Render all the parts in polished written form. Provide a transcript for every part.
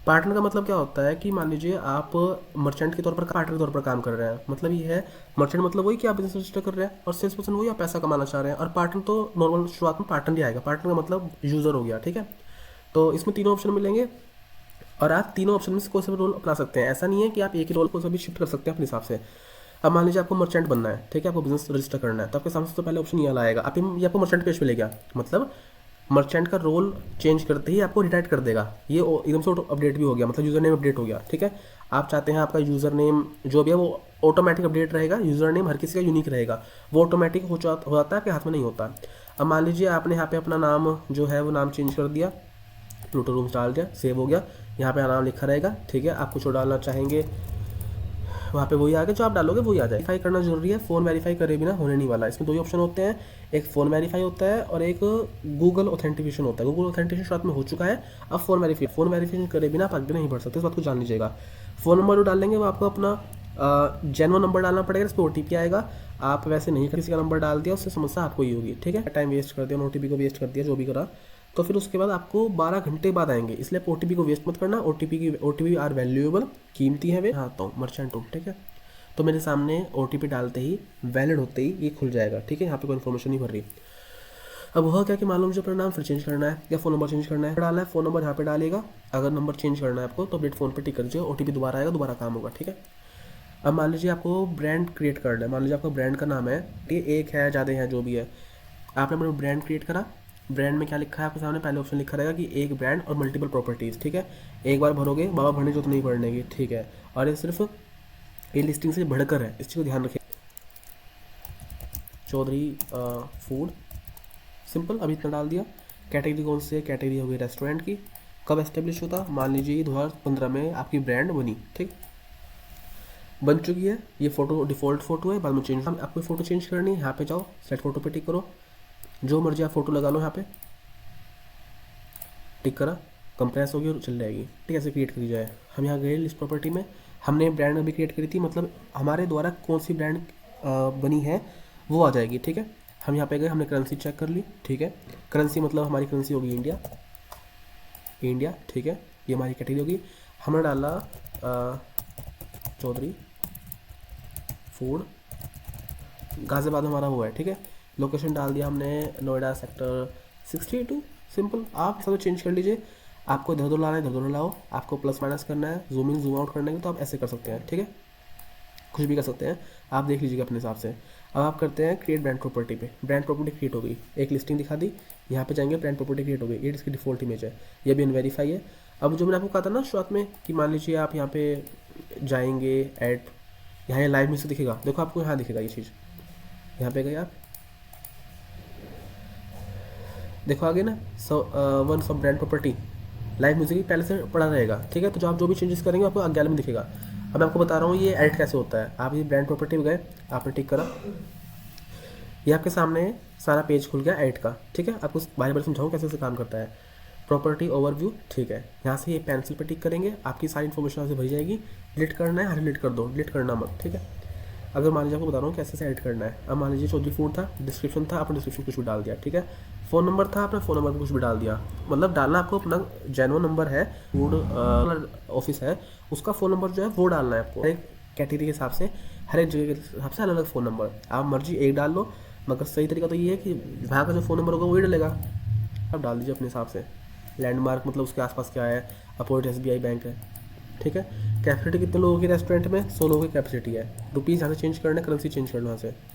Partner का मतलब क्या होता है कि मान लीजिए आप मर्चेंट के तौर पर पार्टनर के तौर पर काम कर रहे हैं, मतलब ये है मर्चेंट मतलब वही कि आप बिजनेस रजिस्टर कर रहे हैं, और सेल्स पर्सन वही आप पैसा कमाना चाह रहे हैं, और पार्टनर तो नॉर्मल शुरुआत में पार्टनर ही आएगा। पार्टनर का मतलब यूज़र हो गया, ठीक है। तो इसमें तीनों ऑप्शन मिलेंगे, और आप तीनों ऑप्शन में से कोई सा भी रोल अपना सकते हैं। ऐसा नहीं है कि आप एक ही रोल को सभी शिफ्ट कर सकते हैं अपने हिसाब से। अब मान लीजिए आपको मर्चेंट बनना है, ठीक है, आपको बिजनेस रजिस्टर करना है, तो आपके सामने सबसे पहले ऑप्शन ये आएगा, आप ये आपको मर्चेंट पेज पे ले गया, मतलब मर्चेंट का रोल चेंज करते ही आपको रिडायरेक्ट कर देगा। ये एकदम से अपडेट भी हो गया, मतलब यूज़र नेम अपडेट हो गया, ठीक है। आप चाहते हैं आपका यूज़र नेम जो भी है वो ऑटोमेटिक अपडेट रहेगा, यूज़र नेम हर किसी का यूनिक रहेगा, वो ऑटोमेटिक हो जाता है, आपके हाथ में नहीं होता। अब मान लीजिए आपने यहाँ पे अपना नाम जो है वो नाम चेंज कर दिया, प्लूटो रूम्स डाल दिया, सेव हो गया, यहाँ पे नाम लिखा रहेगा, ठीक है। आप कुछ और डालना चाहेंगे, वहाँ पे वही आ गया, जो आप डालोगे वही आ जाए। वेरीफाई करना जरूरी है, फ़ोन वेरीफाई करे बिना होने नहीं वाला। इसमें दो ही ऑप्शन होते हैं, एक फ़ोन वेरीफाई होता है और एक गूगल ऑथेंटिकेशन होता है। गूगल ऑथेंटिकेशन शुरुआत में हो चुका है, अब फ़ोन वेरीफिकेशन करे बिना आप आगे नहीं बढ़ सकते, इस बात को जान लीजिएगा। फ़ोन नंबर जो डालेंगे वो आपको अपना जेनुअन नंबर डालना पड़ेगा, इस पर OTP आएगा। आप वैसे नहीं किसी का नंबर डाल दिया, उससे समस्या आपको ही होगी, ठीक है। टाइम वेस्ट कर दिया, OTP को वेस्ट कर दिया, जो भी करा, तो फिर उसके बाद आपको 12 घंटे बाद आएंगे, इसलिए आप OTP को वेस्ट मत करना। OTP आर वैल्यूएबल, कीमती है वे। हाँ तो मर्चेंट हूँ, ठीक है। तो मेरे सामने OTP डालते ही, वैलिड होते ही ये खुल जाएगा, ठीक है। यहाँ पे कोई इन्फॉर्मेशन नहीं भर रही। अब हुआ क्या कि मान लो मुझे अपना नाम फिर चेंज करना है या फ़ोन नंबर चेंज करना है, डाला है फ़ोन नंबर यहाँ पे डालेगा। अगर नंबर चेंज करना है आपको तो अपडेट फ़ोन पे टिक कर दीजिए, OTP दोबारा आएगा, दोबारा काम होगा, ठीक है। अब मान लीजिए आपको ब्रांड क्रिएट करना है, मान लीजिए आपका ब्रांड का नाम है, ये एक है, ज़्यादा है, जो भी है, आपने अपना ब्रांड क्रिएट करा। ब्रांड में क्या लिखा है आपके सामने, पहले ऑप्शन लिखा रहेगा कि एक ब्रांड और मल्टीपल प्रॉपर्टीज़, ठीक है। एक बार भरोगे, बाबा भरने जो तो नहीं भरने की, ठीक है। और ये सिर्फ ये लिस्टिंग से बढ़कर है, इस चीज़ को ध्यान रखें। चौधरी फूड, सिंपल, अभी इतना डाल दिया। कैटेगरी कौन सी है, कैटेगरी हो गई रेस्टोरेंट की। कब एस्टेब्लिश होता, मान लीजिए 2015 में आपकी ब्रांड बनी, ठीक, बन चुकी है। ये फ़ोटो डिफ़ॉल्ट फ़ोटो है, बाद में चेंज, आपको फ़ोटो चेंज करनी है, यहाँ पे जाओ, सेट फ़ोटो पे टिक करो, जो मर्जी आप फ़ोटो लगा लो, यहाँ पे टिक करा, कंप्रेस होगी और चल जाएगी, ठीक है। ऐसे क्रिएट करी जाए। हम यहाँ गए लिस्ट प्रॉपर्टी में, हमने ब्रांड अभी क्रिएट करी थी, मतलब हमारे द्वारा कौन सी ब्रांड बनी है वो आ जाएगी, ठीक है। हम यहाँ पे गए, हमने करेंसी चेक कर ली, ठीक है। करेंसी मतलब हमारी करेंसी होगी इंडिया, इंडिया, ठीक है। ये हमारी कैटेगरी होगी। हमने डाला चौधरी फूड, गाज़ियाबाद हमारा हुआ है, ठीक है। लोकेशन डाल दिया हमने, नोएडा सेक्टर 62, सिंपल। आप सब चेंज कर लीजिए, आपको इधर उधर लाना है इधर उधर लाओ, आपको प्लस माइनस करना है, जूम इन जूम आउट करना है, तो आप ऐसे कर सकते हैं, ठीक है। कुछ भी कर सकते हैं, आप देख लीजिएगा अपने हिसाब से। अब आप करते हैं क्रिएट ब्रांड प्रॉपर्टी पे, ब्रांड प्रॉपर्टी क्रिएट हो गई, एक लिस्टिंग दिखा दी, यहाँ पे जाएंगे, ब्रांड प्रॉपर्टी क्रिएट हो गई, ये इसकी डिफॉल्ट इमेज है, ये भी अनवेरीफाई है। अब जो मैंने आपको कहा था ना शुरुआत में कि मान लीजिए आप यहाँ पे जाएंगे, ऐड, यहाँ ये लाइव म्यूजिक दिखेगा, देखो आपको यहाँ दिखेगा ये चीज़, यहाँ पे गए आप, देखो आगे ना, वन सब ब्रांड प्रॉपर्टी लाइव म्यूजिक पहले से पड़ा रहेगा, ठीक है। तो जो आप जो भी चेंजेस करेंगे आपको गैलरी में दिखेगा। अब मैं आपको बता रहा हूँ ये एडिट कैसे होता है। आप ये ब्रांड प्रॉपर्टी में गए, आपने टिक करा, ये आपके सामने सारा पेज खुल गया एडिट का, ठीक है। आपको बारी बारी समझाऊँ कैसे से काम करता है। प्रॉपर्टी ओवरव्यू, ठीक है, यहाँ से ये पेंसिल पर टिक करेंगे, आपकी सारी इन्फॉर्मेशन यहाँ से भरी जाएगी। डिलीट करना है, हाँ डिलीट कर दो, डिलीट करना मत, ठीक है। अगर मान लीजिए आपको बता रहा हूँ कैसे से एडिट करना है। अब मान लीजिए चौधरी फूड था, डिस्क्रिप्शन था, आपने डिस्क्रिप्शन कुछ भी डाल दिया, ठीक है। फ़ोन नंबर था, आपने फ़ोन नंबर पर कुछ भी डाल दिया, मतलब डालना आपको अपना जेनुअन नंबर है, फूड ऑफिस है, उसका फ़ोन नंबर जो है वो डालना है आपको, हर एक कैटेगरी के हिसाब से, हर एक जगह के हिसाब से अलग अलग फ़ोन नंबर, आप मर्जी एक डाल लो, मगर सही तरीका तो ये है कि वहाँ का जो फ़ोन नंबर होगा वही डलेगा, आप डाल दीजिए अपने हिसाब से। लैंडमार्क मतलब उसके आसपास क्या है, अपोजिट SBI बैंक है, ठीक है। कैपेसिटी कितने लोगों की रेस्टोरेंट में, 100 लोगों की कैपेसिटी है। रुपीज़ यहाँ से चेंज करना है, करेंसी चेंज करना है यहाँ से।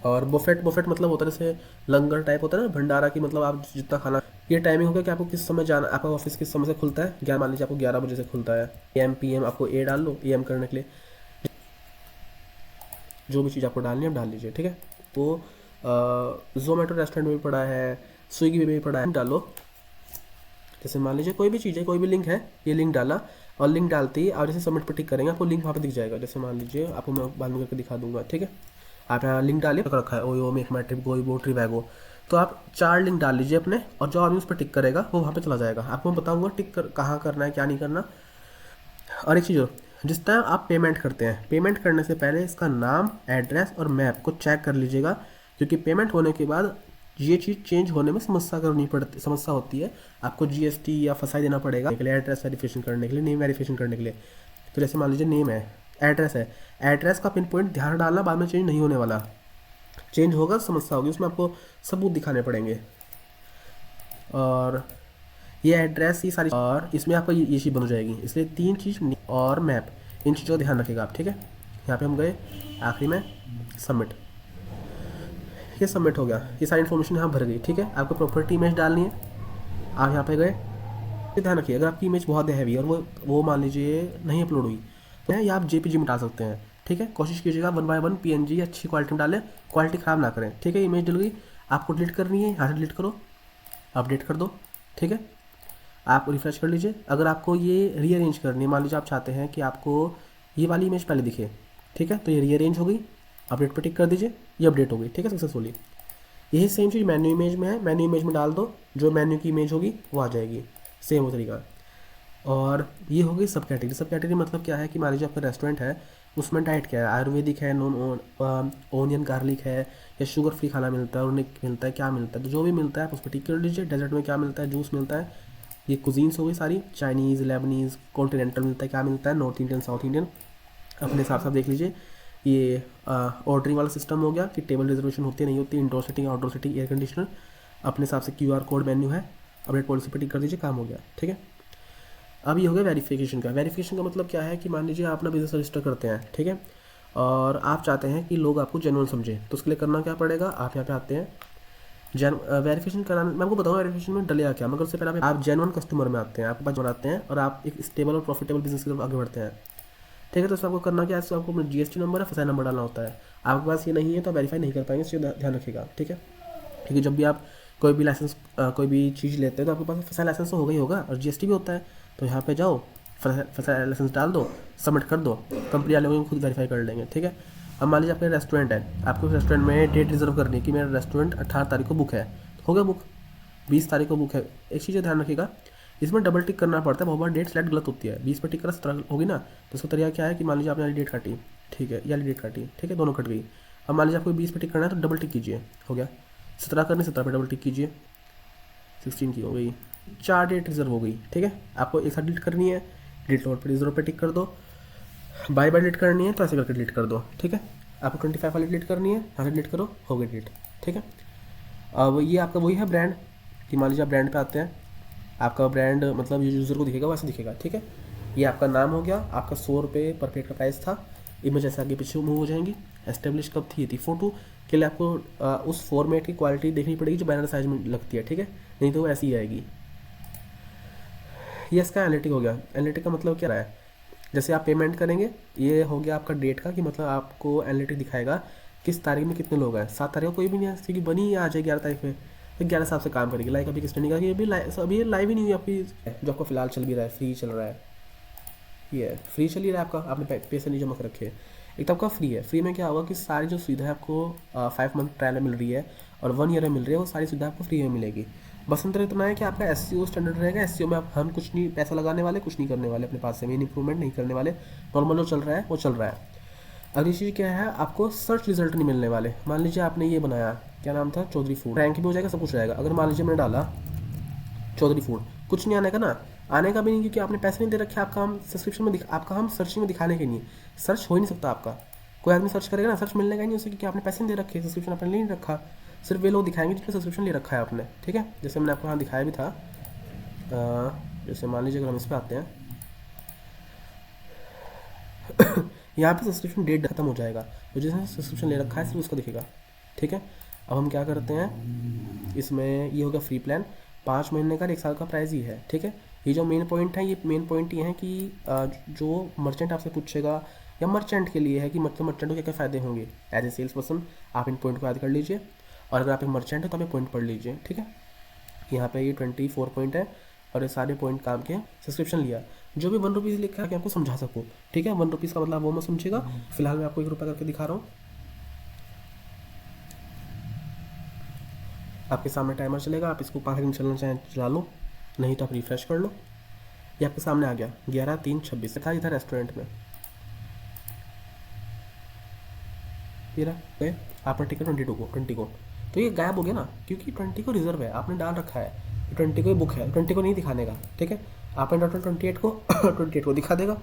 और बुफेट, बुफेट मतलब होता है जैसे लंगर टाइप होता है ना, भंडारा की, मतलब आप जितना खाना। ये टाइमिंग होगा कि आपको किस समय जाना, आपका ऑफिस किस समय से खुलता है, क्या मान लीजिए आपको 11 बजे से खुलता है, AM PM आपको A डाल लो, AM करने के लिए जो भी चीज़ आपको डालनी है आप डाल लीजिए, ठीक है। तो जोमेटो रेस्टोरेंट में भी पड़ा है, स्विगी में भी पड़ा है, डालो। जैसे मान लीजिए कोई भी चीज़ है, कोई भी लिंक है, ये लिंक डाला, और लिंक डालते ही आप जैसे सबमिट पर टिक करेंगे आपको लिंक वहाँ पे दिख जाएगा। जैसे मान लीजिए आपको मैं बाद में करके दिखा दूंगा, ठीक है। आप यहाँ लिंक डालिए, रखा है ओयो मेक माई ट्रिप गो वो ट्रिवैगो, तो आप 4 लिंक डाल लीजिए अपने, और जो आदमी उस पर टिक करेगा वो वहाँ पे चला जाएगा। आपको मैं बताऊँगा टिक कहाँ करना है, क्या नहीं करना। और एक चीज़ और, जिस टाइम आप पेमेंट करते हैं, पेमेंट करने से पहले इसका नाम, एड्रेस और मैप को चेक कर लीजिएगा, क्योंकि पेमेंट होने के बाद ये चीज़ चेंज होने में समस्या होती है, आपको जीएसटी या फसाई देना पड़ेगा के लिए, एड्रेस वेरिफिकेशन करने के लिए, नेम वेरिफिकेशन करने के लिए। तो जैसे मान लीजिए नेम है, एड्रेस है, एड्रेस का पिन पॉइंट ध्यान डालना, बाद में चेंज नहीं होने वाला, चेंज होगा समस्या होगी, उसमें आपको सबूत दिखाने पड़ेंगे। और ये एड्रेस, ये सारी, और इसमें आपको ये चीज़ बन हो जाएगी। इसलिए 3 चीज़ और मैप, इन चीज़ों का ध्यान रखिएगा आप, ठीक है। यहाँ पे हम गए, आखिरी में सबमिट, ये सबमिट हो गया, ये सारी इन्फॉर्मेशन यहाँ भर गई, ठीक है। आपको प्रॉपर्टी इमेज डालनी है, आप यहाँ पे गए, ये ध्यान रखिए अगर आपकी इमेज बहुत हैवी है और वो मान लीजिए नहीं अपलोड हुई तो ये आप जेपीजी में डाल सकते हैं, ठीक है। कोशिश कीजिएगा 1 बाय 1 पीएनजी अच्छी क्वालिटी में डालें, क्वालिटी ख़राब ना करें, ठीक है। इमेज डल गई, आपको डिलीट करनी है, यहाँ से डिलीट करो, अपडेट कर दो, ठीक है। आप रिफ्रेश कर लीजिए। अगर आपको ये रीअरेंज करनी है, मान लीजिए आप चाहते हैं कि आपको ये वाली इमेज पहले दिखे, ठीक है, तो ये रीअरेंज हो गई, अपडेट पर टिक कर दीजिए, ये अपडेट हो गई, ठीक है, सक्सेसफुली। यही सेम चीज़ मेन्यू इमेज में है, मेन्यू इमेज में डाल दो, जो मेन्यू की इमेज होगी वो आ जाएगी, सेम वो तरीका। और ये हो गई सब कैटेगरी। सब कैटेगरी मतलब क्या है कि मान लीजिए आपका रेस्टोरेंट है, उसमें डाइट क्या है, आयुर्वेदिक है, नॉन ओनियन गार्लिक है, या शुगर फ्री खाना मिलता है, उन्हें मिलता है, क्या मिलता है, तो जो भी मिलता है आप उस पर टिक कर लीजिए। डेजर्ट में क्या मिलता है, जूस मिलता है, ये कुजीन्स हो गई सारी, चाइनीज़, लेबनीज़, कॉन्टिनेंटल मिलता है, क्या मिलता है, नॉर्थ इंडियन, साउथ इंडियन, अपने हिसाब से आप देख लीजिए। ये ऑर्डरिंग वाला सिस्टम हो गया कि टेबल रिजर्वेशन होती है नहीं होती, indoor seating, outdoor seating, air conditioner, अपने हिसाब से क्यूआर कोड मेन्यू है, अपडेट पॉलिसी पर टिक कर दीजिए, काम हो गया, ठीक है। अब ये हो गया वेरिफिकेशन का। वेरिफिकेशन का मतलब क्या है कि मान लीजिए आप अपना बिजनेस रजिस्टर करते हैं, ठीक है, और आप चाहते हैं कि लोग आपको जेन्युइन समझें, तो उसके लिए करना क्या पड़ेगा, आप यहाँ पे आते हैं, वेरिफिकेशन कराना, मैं आपको बताऊँ वेरिफिकेशन में डलेगा क्या, मगर उससे पहले आप जेन्युइन कस्टमर में आते हैं, आपके पास बनाते हैं और आप एक स्टेबल और प्रॉफिटेबल बिजनेस की तरफ आगे बढ़ते हैं, ठीक है। तो उसमें आपको करना क्या है, इसमें आपको जीएसटी नंबर है, फसाई नंबर डालना होता है। आपके पास ये नहीं है तो वेरीफाई नहीं कर पाएंगे, इससे ध्यान रखिएगा, ठीक है। क्योंकि जब भी आप कोई भी लाइसेंस कोई भी चीज़ लेते हैं तो आपके पास फसाई लाइसेंस तो होगा ही होगा, और जीएसटी भी होता है। तो यहाँ पे जाओ, फसाई लाइसेंस डाल दो, सबमिट कर दो, कंपनी वाले को खुद वेरीफाई कर लेंगे, ठीक है। अब मान लीजिए आपका रेस्टोरेंट है, आपको रेस्टोरेंट में डेट रिजर्व करनी है कि मेरा रेस्टोरेंट 18 तारीख को बुक है, तो हो गया बुक, 20 तारीख को बुक है। एक चीज़ ध्यान रखिएगा, इसमें डबल टिक करना पड़ता है, बहुत बार डेट सेलेक्ट गलत होती है, 20 पर टिक करा 17 होगी ना, तो उसका तरीका क्या है कि मान लीजिए आपने वाली डेट काटी, ठीक है, या डेट काटी, ठीक है, दोनों कट गई। अब मान लीजिए आपको 20 पर टिक करना है तो डबल टिक कीजिए, हो गया। 17 करनी, 17 पर डबल टिक कीजिए, 16 की हो गई, 4 डेट रिजर्व हो गई, ठीक है। आपको एक साथ डिलीट करनी है, डिलीट पर रिजर्व पर टिक कर दो, बाय बाय डिलीट करनी है तो ऐसे करके डिलीट कर दो, ठीक है। आपको 25 वाली डिलीट करनी है, यहाँ से डिलीट करो, हो गई डिलीट, ठीक है। अब ये आपका वही है ब्रांड, कि मान लीजिए आप ब्रांड पे आते हैं, आपका ब्रांड मतलब यूज़र को दिखेगा वैसे दिखेगा, ठीक है। ये आपका नाम हो गया, आपका 100 रुपये पर प्लेट का प्राइस था, इमेज ऐसे आगे पीछे मूव हो जाएंगी। एस्टेब्लिश कब थी, ये थी फोटो के लिए आपको उस फॉर्मेट की क्वालिटी देखनी पड़ेगी जो बैनर साइज में लगती है, ठीक है, नहीं तो वो ऐसी ही आएगी। ये इसका एनालिटिक हो गया। एनालिटिक का मतलब क्या रहा है, जैसे आप पेमेंट करेंगे, ये हो गया आपका डेट का, कि मतलब आपको एनालिटिक दिखाएगा किस तारीख में कितने लोग हैं। 7 तारीख को कोई भी नहीं है, क्योंकि बनी आ जाए 11 तारीख में, तो 11 साल से काम करेगी। लाइक अभी किसने नहीं कहा कि अभी लाइव ही नहीं हुई आपकी, जो आपको फिलहाल चल भी रहा है, फ्री चल रहा है, ये फ्री चल ही रहा है आपका, आपने पैसे नहीं जमा कर रखे। एक तो आपका फ्री है, फ्री में क्या होगा कि सारी जो सुविधाएं आपको 5 मंथ ट्रायल में मिल रही है और 1 ईयर में मिल रही है, वो सारी सुविधा आपको फ्री में मिलेगी। बस अंतर इतना है कि आपका SEO स्टैंडर्ड रहेगा। SEO में हम कुछ नहीं पैसा लगाने वाले, कुछ नहीं करने वाले, अपने पास से मेन इंप्रूवमेंट नहीं करने वाले, नॉर्मल जो चल रहा है वो चल रहा है। अगली चीज़ क्या है, आपको सर्च रिजल्ट नहीं मिलने वाले। मान लीजिए आपने ये बनाया, क्या नाम था, चौधरी फूड, रैंक भी हो जाएगा, सब कुछ रहेगा। अगर मान लीजिए मैंने डाला चौधरी फूड, कुछ नहीं आने का ना, आने का भी नहीं, क्योंकि आपने पैसे नहीं दे रखे। आपका हम सब्सक्रिप्शन में आपका हम सर्चिंग में दिखाने के नहीं, सर्च हो ही नहीं सकता आपका। कोई आदमी सर्च करेगा ना, सर्च मिलने का ही नहीं उसे, क्योंकि आपने पैसे नहीं दे रखे, सब्सक्रिप्शन आपने नहीं रखा। सिर्फ वे लोग दिखाएंगे जिसने सब्सक्रिप्शन ले रखा है आपने, ठीक है। जैसे मैंने आपको यहाँ दिखाया भी था, जैसे मान लीजिए अगर हम इस पर आते हैं, यहाँ पे सब्सक्रिप्शन डेट खत्म हो जाएगा, तो जिसने सब्सक्रिप्शन ले रखा है सिर्फ उसका दिखेगा, ठीक है। अब हम क्या करते हैं, इसमें ये होगा फ्री प्लान, 5 महीने का, 1 साल का प्राइस ही है, ठीक है। ये जो मेन पॉइंट है, ये मेन पॉइंट ये है कि जो मर्चेंट आपसे पूछेगा, या मर्चेंट के लिए है कि मतलब मर्चेंट को क्या क्या फ़ायदे होंगे, एज ए सेल्स पर्सन आप इन पॉइंट को याद कर लीजिए, और अगर आप एक मर्चेंट है तो आप ये पॉइंट पढ़ लीजिए, ठीक है। यहाँ पे ये 24 पॉइंट है, और ये सारे पॉइंट काम के। सब्सक्रिप्शन लिया, जो भी 1 रुपीज़ लिखा है कि आपको समझा सकूँ, ठीक है। 1 रुपीज़ का मतलब वो मैं समझेगा, फिलहाल मैं आपको 1 रुपये करके दिखा रहा हूँ। आपके सामने टाइमर चलेगा, आप इसको 5 सेकंड चलना चाहें चला लो, नहीं तो आप रिफ्रेश कर लो। ये आपके सामने आ गया, 11/3/26 था इधर रेस्टोरेंट में, ये रहा। आपने टिकट 20 को तो ये गायब हो गया ना, क्योंकि 20 को रिजर्व है, आपने डाल रखा है 20 को, ये बुक है 20 को नहीं दिखाने का, ठीक है। आपने टोटल 28 को 28 को दिखा देगा।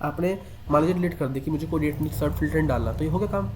आपने मान लीजिए डिलीट कर दी कि मुझे कोई डेट नहीं, सर्ट फिल्टर नहीं डालना, तो ये हो गया काम।